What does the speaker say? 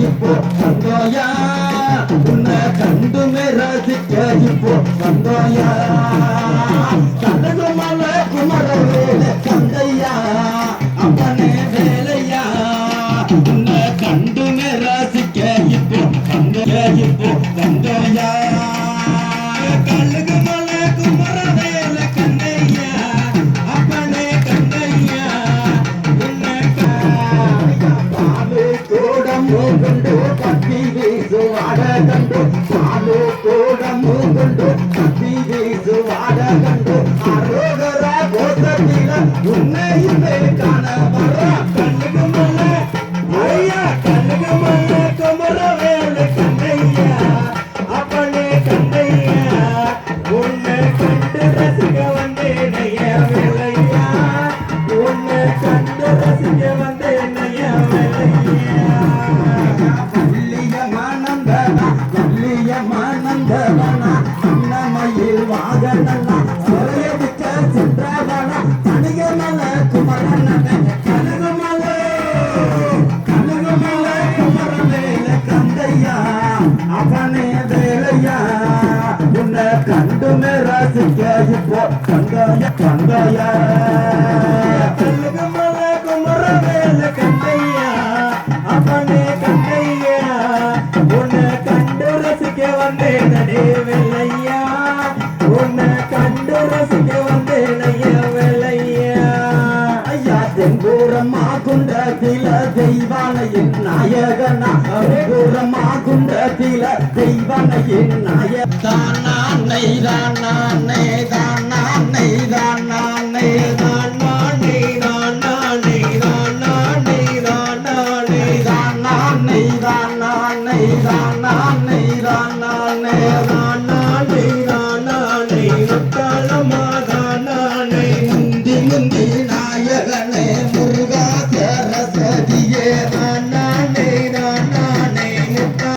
இப்போ சந்தோயா உன்னை கண்டுமே ரசிக்க இப்போ சந்தோயா கனகமல குமர வேலை கந்தையா அப்பனே வேலையா உன்னை கண்டுமே ரசிக்க இப்போ சந்தோயா இப்போ சந்தோயா கனகமல குமர வேலை கந்தையா அப்பனே கந்தையா உன்னை பாலு கூடம் மூகுண்டு கத்தி வீசுவாட கண்டு பாலு கூடம் மூகுண்டு கத்தி வீசுவாட கண்டு அரோகர கோசத்தில உன்னையுமே காண வர கண்ணுக்குமல்ல ஐயா கண்ணுக்குமல்ல குமர வேலை கண்ணையா அப்பனே கண்ணையா உன்னை கண்டு ரசிக்க வந்தேன் வேலையா உன்னை கண்டு ரசிக்க வந்தேன் அன்னமயில் வாகனன்னா சொலையடிக்க சென்றவன கனகமல குமரன் கனகமல கனகமல குமர வேலை கந்தையா அவனே வேலையா உன்னை கண்டுமே ரசிக்க இப்போ கந்தையா கந்தையா கனகமல குமர வேலை கந்தையா அவனே கந்தையா உன்னை கண்டு ரசிக்க வந்தேன் வேலையா உன்னை கண்டு ரசிக்க வந்தேன் வேலையா ஐயா தெங்கூரமா குண்டத்தில தெய்வானையின் நாயகனா தெங்கூரமா குண்டத்தில தெய்வானையின் நாயக